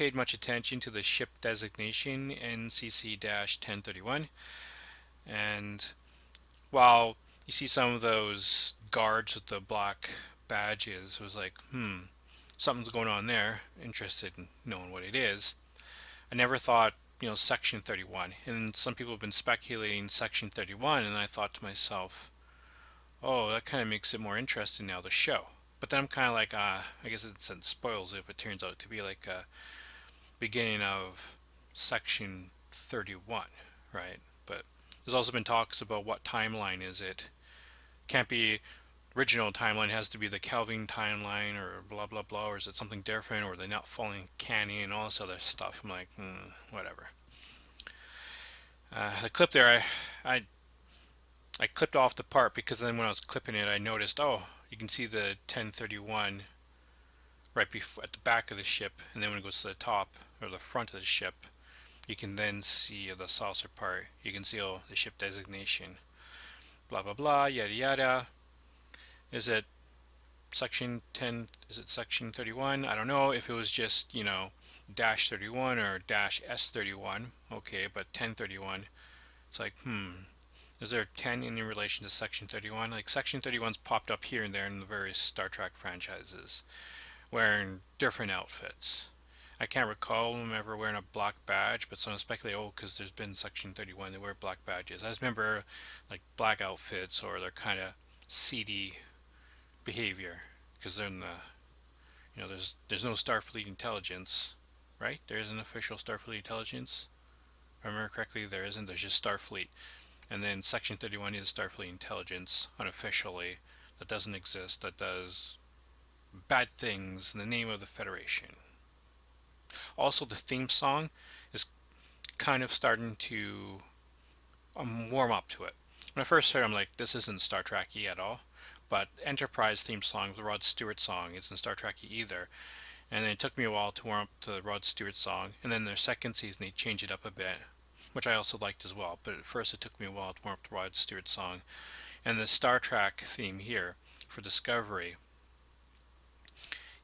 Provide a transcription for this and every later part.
paid much attention to the ship designation NCC-1031, and while you see some of those guards with the black badges, it was like, something's going on there. Interested in knowing what it is. I never thought, Section 31. And some people have been speculating Section 31, and I thought to myself, oh, that kind of makes it more interesting now, the show. But then I'm kind of like, I guess it spoils it if it turns out to be like a beginning of Section 31, right? But there's also been talks about what timeline is it. Can't be original timeline, it has to be the Kelvin timeline or blah blah blah, or is it something different, or they're not following canon and all this other stuff. I'm like, whatever. The clip there, I clipped off the part because then when I was clipping it, I noticed, oh, you can see the 1031 right before at the back of the ship, and then when it goes to the top or the front of the ship, you can then see the saucer part. You can see the ship designation, blah blah blah, yada yada. Is it section 10? Is it section 31? I don't know if it was just dash 31 or dash S31. Okay, but 1031. It's like is there 10 in relation to section 31? Like section 31's popped up here and there in the various Star Trek franchises, wearing different outfits. I can't recall them ever wearing a black badge, but some speculate, because there's been section 31, they wear black badges. I just remember like black outfits, or they're kind of seedy behavior, because they're in the, there's no Starfleet intelligence, right? There is an official Starfleet intelligence. If I remember correctly, there isn't. There's just Starfleet. And then Section 31 is Starfleet intelligence, unofficially, that doesn't exist, that does bad things in the name of the Federation. Also, the theme song is kind of starting to warm up to it. When I first heard it, I'm like, this isn't Star Trek-y at all. But Enterprise theme song, the Rod Stewart song, isn't Star Trek-y either. And then it took me a while to warm up to the Rod Stewart song. And then their second season, they changed it up a bit, which I also liked as well. But at first, it took me a while to warm up to Rod Stewart's song. And the Star Trek theme here for Discovery,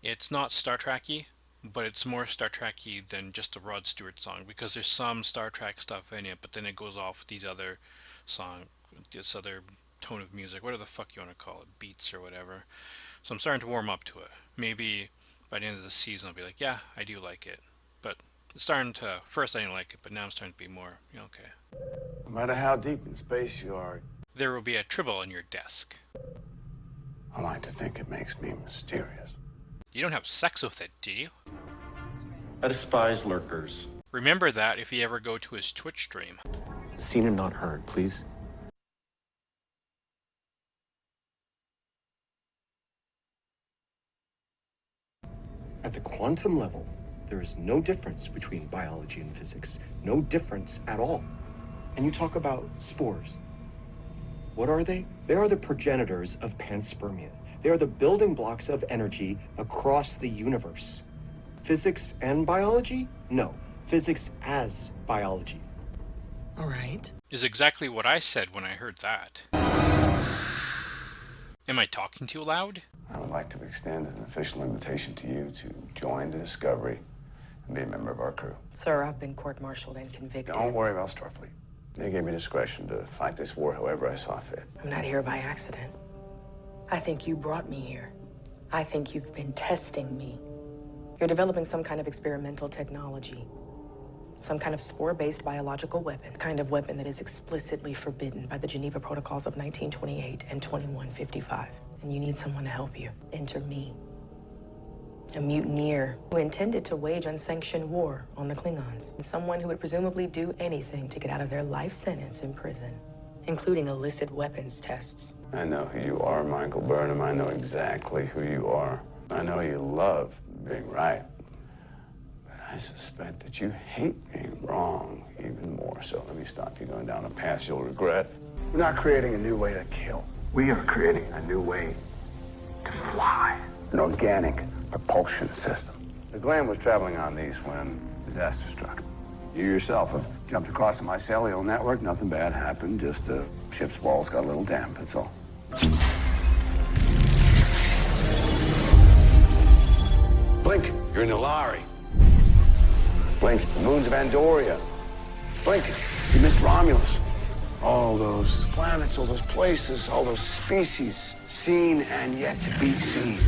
it's not Star Trek-y, but it's more Star Trek-y than just the Rod Stewart song, because there's some Star Trek stuff in it, but then it goes off these other this other tone of music, whatever the fuck you want to call it, beats or whatever. So I'm starting to warm up to it. Maybe by the end of the season I'll be like, yeah, I do like it. But it's starting to, first I didn't like it, but now I'm starting to be more, okay. No matter how deep in space you are, there will be a tribble on your desk. I like to think it makes me mysterious. You don't have sex with it, do you? I despise lurkers. Remember that if you ever go to his Twitch stream. Seen and not heard, please. At the quantum level, there is no difference between biology and physics. No difference at all. And you talk about spores. What are they? They are the progenitors of panspermia. They are the building blocks of energy across the universe. Physics and biology? No. Physics as biology. All right. Is exactly what I said when I heard that. Am I talking too loud? I would like to extend an official invitation to you to join the Discovery and be a member of our crew. Sir, I've been court-martialed and convicted. Don't worry about Starfleet. They gave me discretion to fight this war however I saw fit. I'm not here by accident. I think you brought me here. I think you've been testing me. You're developing some kind of experimental technology. Some kind of spore-based biological weapon. A kind of weapon that is explicitly forbidden by the Geneva Protocols of 1928 and 2155. And you need someone to help you. Enter me. A mutineer who intended to wage unsanctioned war on the Klingons. And someone who would presumably do anything to get out of their life sentence in prison, including illicit weapons tests. I know who you are, Michael Burnham. I know exactly who you are. I know you love being right. But I suspect that you hate being wrong even more. So let me stop you going down a path you'll regret. We're not creating a new way to kill. We are creating a new way to fly. An organic propulsion system. The Glam was traveling on these when disaster struck. You yourself have jumped across the mycelial network. Nothing bad happened. Just the ship's walls got a little damp, that's all. Blink, you're in the lorry. Blink, the moons of Andoria. Blink, you missed Romulus. All those planets, all those places, all those species, seen and yet to be seen.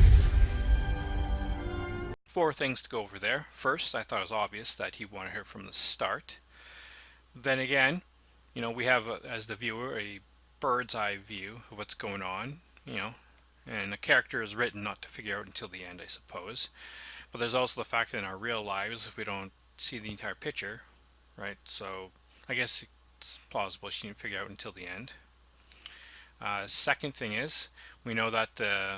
Four things to go over there. First, I thought it was obvious that he wanted her from the start. Then again, we have, as the viewer, a bird's eye view of what's going on, and the character is written not to figure out until the end, I suppose. But there's also the fact that in our real lives, we don't see the entire picture, right? So I guess it's plausible she didn't figure out until the end. Second thing is, we know that the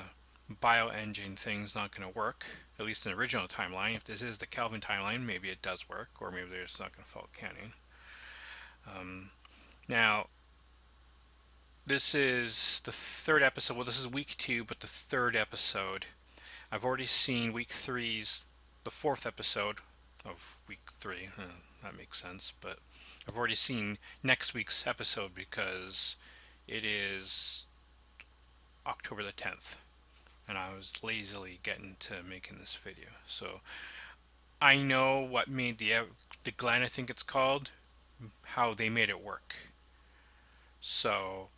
bioengine thing's not going to work, at least in the original timeline. If this is the Kelvin timeline, maybe it does work, or maybe they're just not going to follow canon. Now, this is the third episode. Well, this is week 2, but the third episode. I've already seen week 3's, the fourth episode of week 3. That makes sense, but I've already seen next week's episode because it is October the 10th, and I was lazily getting to making this video. So I know what made the Glen, I think it's called, how they made it work. So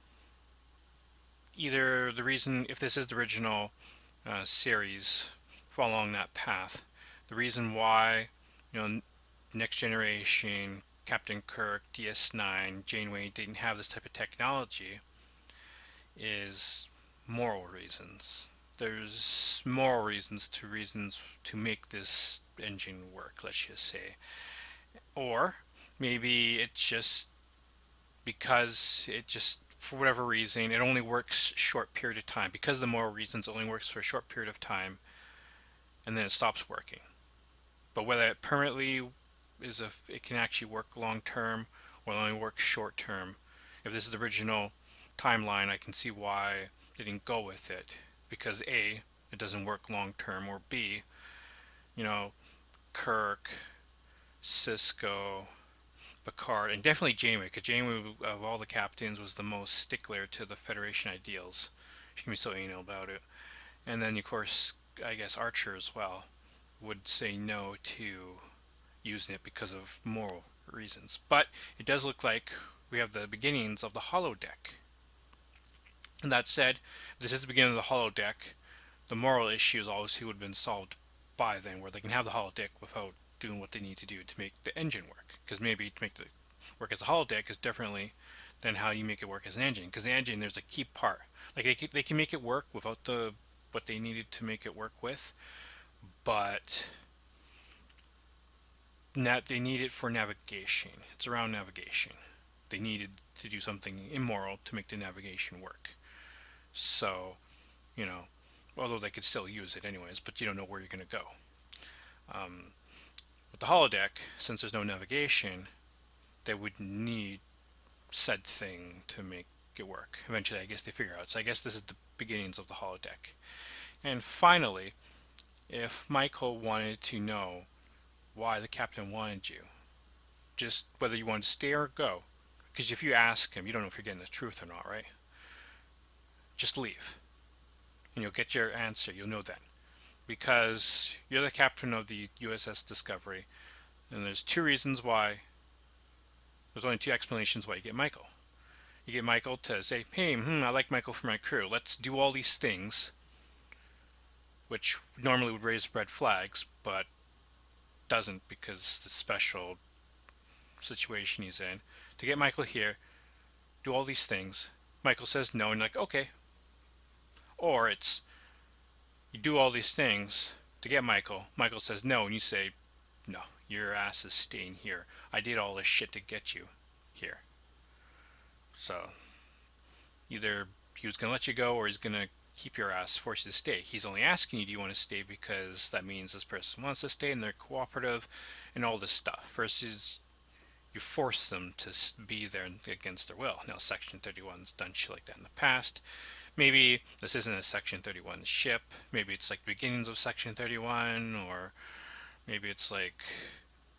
either the reason, if this is the original series following that path, the reason why Next Generation, Captain Kirk, DS9, Janeway didn't have this type of technology is moral reasons. There's moral reasons to make this engine work, let's just say. Or maybe it's just because for whatever reason, it only works a short period of time. Because of the moral reasons, it only works for a short period of time, and then it stops working. But whether it permanently it can actually work long term, or only work short term. If this is the original timeline, I can see why they didn't go with it. Because A, it doesn't work long term, or B, Kirk, Cisco, Picard, and definitely Janeway, because Janeway, of all the captains, was the most stickler to the Federation ideals. She can be so anal about it. And then, of course, I guess Archer as well would say no to using it because of moral reasons. But it does look like we have the beginnings of the holodeck. And that said, this is the beginning of the holodeck. The moral issues obviously would have been solved by then, where they can have the holodeck without doing what they need to do to make the engine work. Because maybe to make it work as a holodeck is differently than how you make it work as an engine. Because the engine, there's a key part. Like they can make it work without what they needed to make it work with, but they need it for navigation. It's around navigation. They needed to do something immoral to make the navigation work. So, although they could still use it anyways, but you don't know where you're going to go. With the holodeck, since there's no navigation, they would need said thing to make it work. Eventually, I guess they figure out. So I guess this is the beginnings of the holodeck. And finally, if Michael wanted to know why the captain wanted you, just whether you wanted to stay or go, because if you ask him, you don't know if you're getting the truth or not, right? Just leave, and you'll get your answer. You'll know then, because you're the captain of the U.S.S. Discovery, and there's two reasons why. There's only two explanations why you get Michael. You get Michael to say, hey, I like Michael for my crew. Let's do all these things, which normally would raise red flags, but doesn't because the special situation he's in. To get Michael here, do all these things. Michael says no, and you're like, okay. Or it's, you do all these things to get Michael. Michael says no, and you say, no, your ass is staying here. I did all this shit to get you here. So, either he was going to let you go, or he's going to keep your ass, force you to stay. He's only asking you, do you want to stay, because that means this person wants to stay and they're cooperative and all this stuff, versus you force them to be there against their will. Now, Section 31's done shit like that in the past. Maybe this isn't a Section 31 ship. Maybe it's like the beginnings of Section 31, or maybe it's like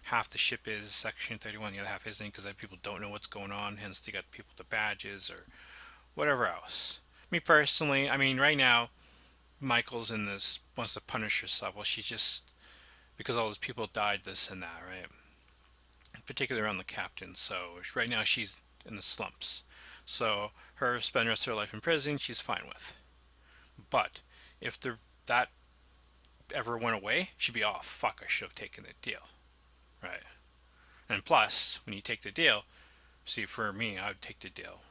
half the ship is Section 31, the other half isn't, because people don't know what's going on, hence they got people with the badges or whatever else. Me personally, right now, Michael's in this, wants to punish herself. Well, she's just, because all those people died, this and that, right? particularly around the captain. So right now she's in the slumps. So her spend the rest of her life in prison, she's fine with. But if that ever went away, she'd be, oh fuck, I should have taken the deal, right? And plus, when you take the deal, see, for me, I would take the deal.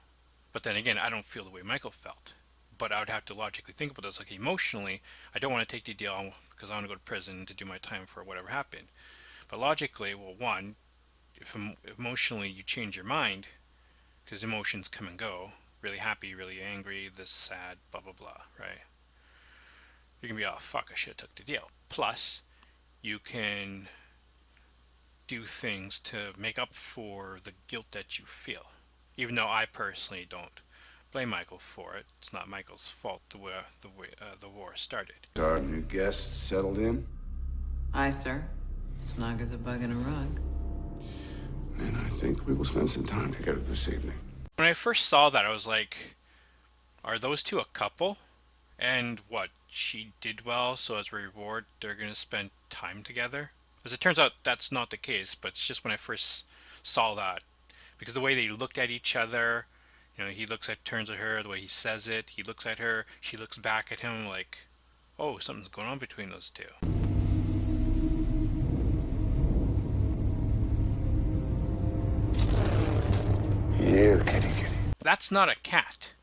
But then again, I don't feel the way Michael felt. But I would have to logically think about this. Like, emotionally, I don't want to take the deal because I want to go to prison to do my time for whatever happened. But logically, well, one, if emotionally you change your mind, because emotions come and go, really happy, really angry, this sad, blah, blah, blah, right? You can be, oh, fuck, I should have took the deal. Plus, you can do things to make up for the guilt that you feel. Even though I personally don't blame Michael for it. It's not Michael's fault the way the war started. Our new guests settled in? Aye, sir. Snug as a bug in a rug. And I think we will spend some time together this evening. When I first saw that, I was like, are those two a couple? And what, she did well, so as a reward, they're going to spend time together? As it turns out, that's not the case, but it's just when I first saw that. Because the way they looked at each other, you know, he turns at her, the way he says it, he looks at her, she looks back at him like, oh, something's going on between those two. Here, kitty kitty. That's not a cat.